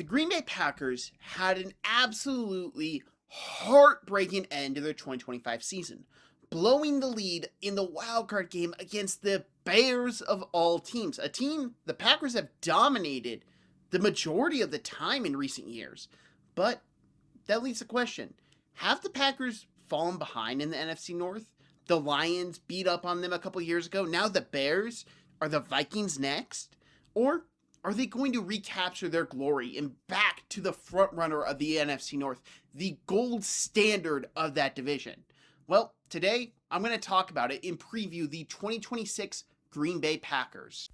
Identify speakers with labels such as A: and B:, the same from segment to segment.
A: The Green Bay Packers had an absolutely heartbreaking end to their 2025 season, blowing the lead in the wildcard game against the Bears of all teams, a team the Packers have dominated the majority of the time in recent years. But that leads to the question, have the Packers fallen behind in the NFC North? The Lions beat up on them a couple years ago. Now the Bears? Are the Vikings next? Or are they going to recapture their glory and back to the front runner of the NFC North, the gold standard of that division? Well, today I'm going to talk about it and preview the 2026 Green Bay Packers.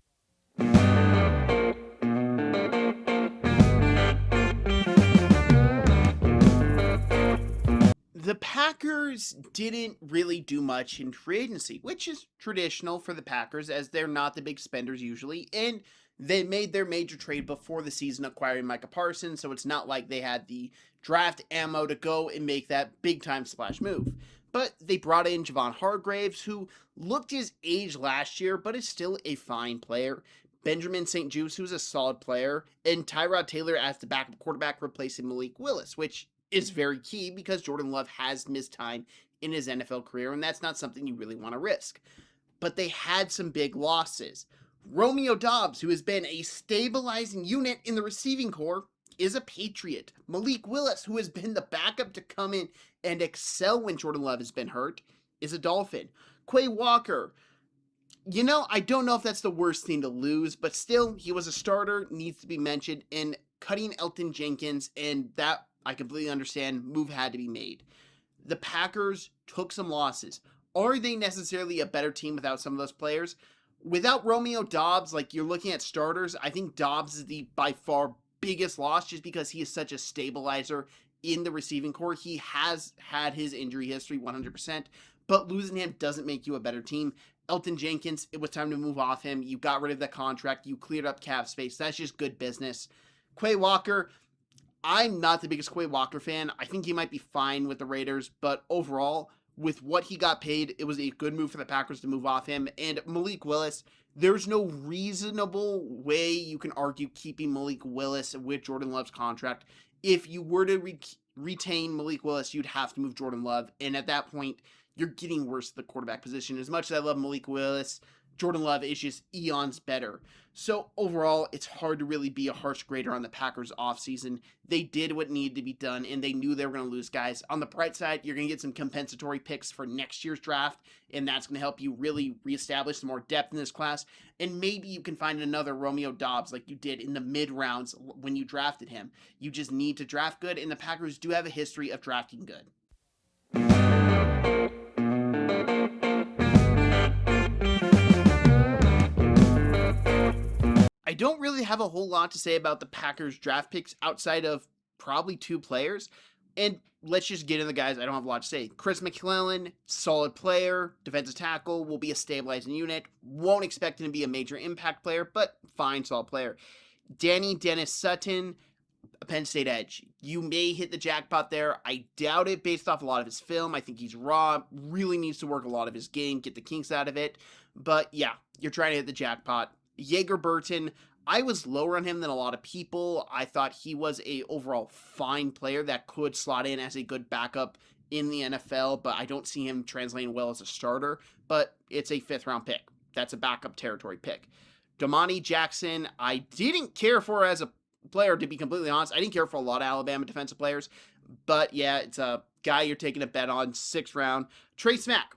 A: The Packers didn't really do much in free agency, which is traditional for the Packers as they're not the big spenders usually, and they made their major trade before the season acquiring Micah Parsons, so it's not like they had the draft ammo to go and make that big-time splash move. But they brought in Javon Hargraves, who looked his age last year, but is still a fine player. Benjamin St-Juste, who's a solid player, and Tyrod Taylor as the backup quarterback replacing Malik Willis, which is very key because Jordan Love has missed time in his NFL career, and that's not something you really want to risk. But they had some big losses. Romeo Doubs, who has been a stabilizing unit in the receiving corps, is a Patriot. Malik Willis, who has been the backup to come in and excel when Jordan Love has been hurt, is a Dolphin. Quay Walker, I don't know if that's the worst thing to lose, but still, he was a starter, needs to be mentioned, and cutting Elgton Jenkins, and that, I completely understand, move had to be made. The Packers took some losses. Are they necessarily a better team without some of those players? Without Romeo Doubs, you're looking at starters, I think Doubs is the by far biggest loss just because he is such a stabilizer in the receiving corps. He has had his injury history 100%, but losing him doesn't make you a better team. Elgton Jenkins, it was time to move off him. You got rid of the contract. You cleared up cap space. That's just good business. Quay Walker, I'm not the biggest Quay Walker fan. I think he might be fine with the Raiders, but overall, with what he got paid, it was a good move for the Packers to move off him. And Malik Willis, there's no reasonable way you can argue keeping Malik Willis with Jordan Love's contract. If you were to retain Malik Willis, you'd have to move Jordan Love. And at that point, you're getting worse at the quarterback position. As much as I love Malik Willis, Jordan Love is just eons better. So overall, it's hard to really be a harsh grader on the Packers offseason. They did what needed to be done, and they knew they were going to lose guys. On the bright side, you're going to get some compensatory picks for next year's draft, and that's going to help you really reestablish some more depth in this class. And maybe you can find another Romeo Doubs like you did in the mid-rounds when you drafted him. You just need to draft good, and the Packers do have a history of drafting good. I don't really have a whole lot to say about the Packers draft picks outside of probably two players. And let's just get into the guys I don't have a lot to say. Chris McClellan, solid player, defensive tackle, will be a stabilizing unit. Won't expect him to be a major impact player, but fine, solid player. Danny Dennis Sutton, a Penn State edge. You may hit the jackpot there. I doubt it based off a lot of his film. I think he's raw, really needs to work a lot of his game, get the kinks out of it. But yeah, you're trying to hit the jackpot. Yeager Burton, I was lower on him than a lot of people. I thought he was a overall fine player that could slot in as a good backup in the NFL, but I don't see him translating well as a starter, but it's a 5th round pick. That's a backup territory pick. Domani Jackson, I didn't care for as a player, to be completely honest. I didn't care for a lot of Alabama defensive players, but yeah, it's a guy you're taking a bet on, 6th round. Trey Smack.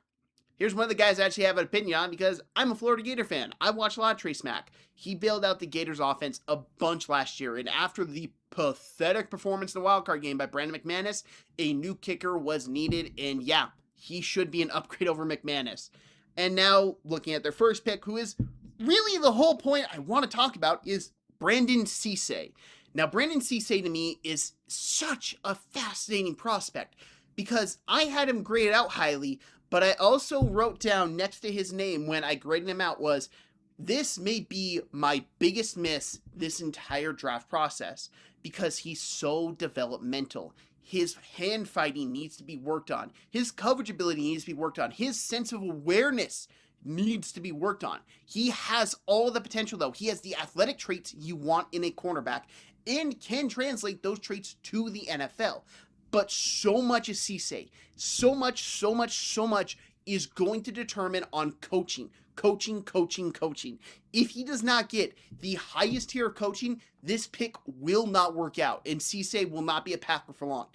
A: Here's one of the guys I actually have an opinion on because I'm a Florida Gator fan. I watch a lot of Trey Smack. He bailed out the Gators offense a bunch last year, and after the pathetic performance in the wildcard game by Brandon McManus, a new kicker was needed, and yeah, he should be an upgrade over McManus. And now, looking at their first pick, who is really the whole point I want to talk about, is Brandon Cisse. Now, Brandon Cisse to me is such a fascinating prospect because I had him graded out highly, but I also wrote down next to his name when I graded him out was, this may be my biggest miss this entire draft process because he's so developmental. His hand fighting needs to be worked on. His coverage ability needs to be worked on. His sense of awareness needs to be worked on. He has all the potential, though. He has the athletic traits you want in a cornerback and can translate those traits to the NFL. But so much is Cisse. So much is going to determine on coaching. If he does not get the highest tier of coaching, this pick will not work out, and Cisse will not be a Packer for long.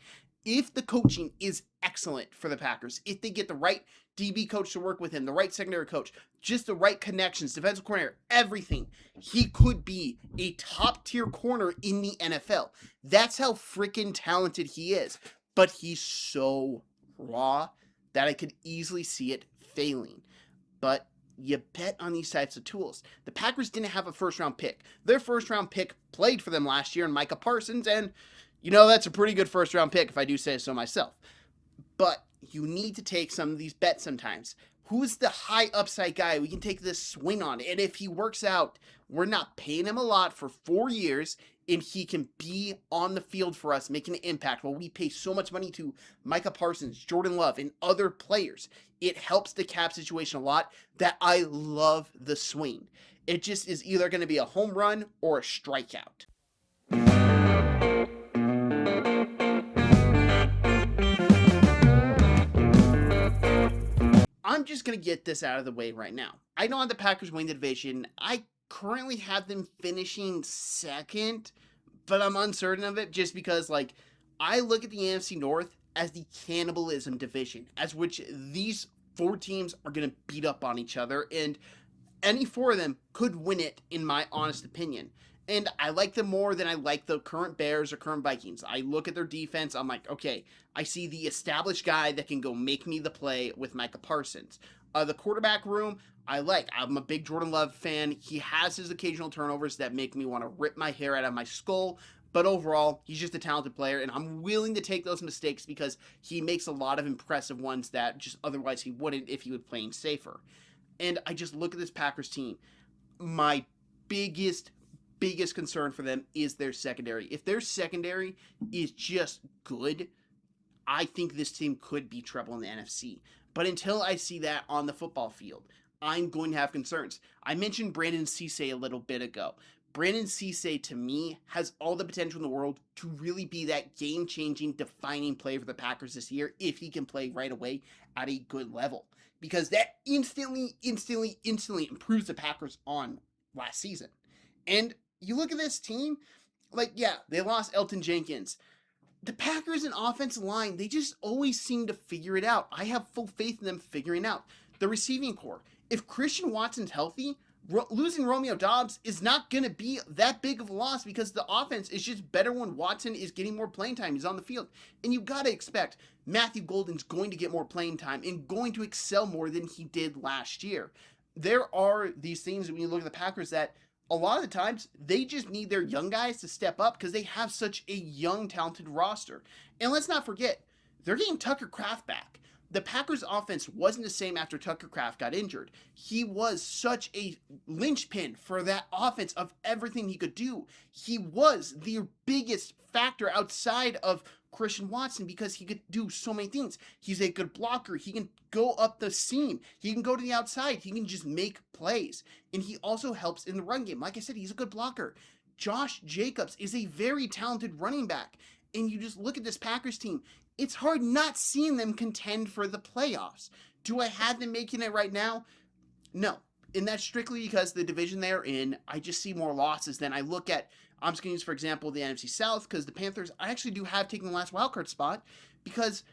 A: If the coaching is excellent for the Packers, if they get the right DB coach to work with him, the right secondary coach, just the right connections, defensive coordinator, everything, he could be a top tier corner in the NFL. That's how freaking talented he is. But he's so raw that I could easily see it failing. But you bet on these types of tools. The Packers didn't have a first-round pick. Their first-round pick played for them last year in Micah Parsons, and that's a pretty good first-round pick if I do say so myself. But you need to take some of these bets sometimes. Who's the high upside guy we can take this swing on? And if he works out, we're not paying him a lot for 4 years, and he can be on the field for us, making an impact while we pay so much money to Micah Parsons, Jordan Love, and other players. It helps the cap situation a lot that I love the swing. It just is either going to be a home run or a strikeout. I'm just going to get this out of the way right now. I know the Packers win the division. I currently have them finishing second, but I'm uncertain of it just because, I look at the NFC North as the cannibalism division, as which these 4 teams are going to beat up on each other, and any 4 of them could win it, in my honest opinion. And I like them more than I like the current Bears or current Vikings. I look at their defense, I'm like, okay, I see the established guy that can go make me the play with Micah Parsons. The quarterback room, I'm a big Jordan Love fan. He has his occasional turnovers that make me want to rip my hair out of my skull. But overall, he's just a talented player, and I'm willing to take those mistakes because he makes a lot of impressive ones that just otherwise he wouldn't if he was playing safer. And I just look at this Packers team. My biggest concern for them is their secondary. If their secondary is just good, I think this team could be trouble in the NFC. But until I see that on the football field, I'm going to have concerns. I mentioned Brandon Cisse a little bit ago. Brandon Cisse, to me, has all the potential in the world to really be that game-changing, defining play for the Packers this year if he can play right away at a good level. Because that instantly improves the Packers on last season. And you look at this team, they lost Elgton Jenkins. The Packers and offensive line, they just always seem to figure it out. I have full faith in them figuring out. The receiving core, if Christian Watson's healthy, losing Romeo Doubs is not going to be that big of a loss because the offense is just better when Watson is getting more playing time. He's on the field. And you've got to expect Matthew Golden's going to get more playing time and going to excel more than he did last year. There are these things when you look at the Packers that a lot of the times they just need their young guys to step up because they have such a young, talented roster. And let's not forget, they're getting Tucker Kraft back. The Packers offense wasn't the same after Tucker Kraft got injured. He was such a linchpin for that offense of everything he could do. He was the biggest factor outside of Christian Watson because he could do so many things. He's a good blocker. He can go up the seam. He can go to the outside. He can just make plays. And he also helps in the run game. Like I said, he's a good blocker. Josh Jacobs is a very talented running back. And you just look at this Packers team, it's hard not seeing them contend for the playoffs. Do I have them making it right now? No. And that's strictly because the division they're in, I just see more losses than I look at. I'm just going to use, for example, the NFC South, because the Panthers, I actually do have taken the last wildcard spot, because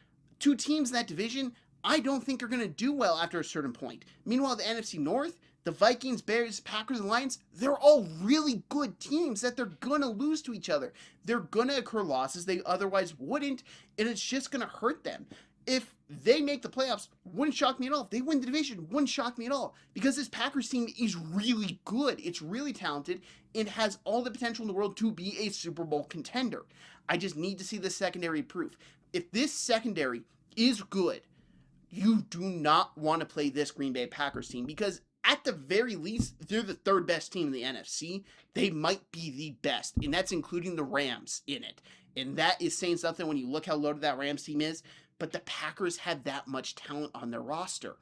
A: 2 teams in that division, I don't think are going to do well after a certain point. Meanwhile, the NFC North, the Vikings, Bears, Packers, and Lions, they're all really good teams that they're going to lose to each other. They're going to incur losses they otherwise wouldn't, and it's just going to hurt them. If they make the playoffs, wouldn't shock me at all. If they win the division, wouldn't shock me at all. Because this Packers team is really good. It's really talented and has all the potential in the world to be a Super Bowl contender. I just need to see the secondary proof. If this secondary is good, you do not want to play this Green Bay Packers team because at the very least, they're the 3rd best team in the NFC. They might be the best, and that's including the Rams in it. And that is saying something when you look how loaded that Rams team is. But the Packers have that much talent on their roster.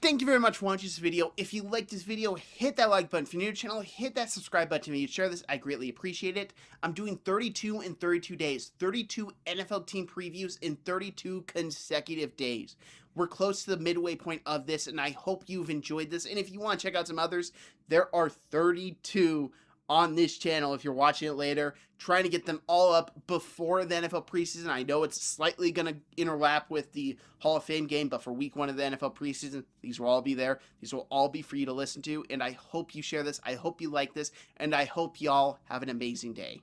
A: Thank you very much for watching this video. If you liked this video, hit that like button. If you're new to the channel, hit that subscribe button. If you share this, I greatly appreciate it. I'm doing 32 in 32 days. 32 NFL team previews in 32 consecutive days. We're close to the midway point of this, and I hope you've enjoyed this. And if you want to check out some others, there are 32 on this channel if you're watching it later, trying to get them all up before the NFL preseason. I know it's slightly going to interlap with the Hall of Fame game, but for week 1 of the NFL preseason, these will all be there. These will all be for you to listen to, and I hope you share this. I hope you like this, and I hope y'all have an amazing day.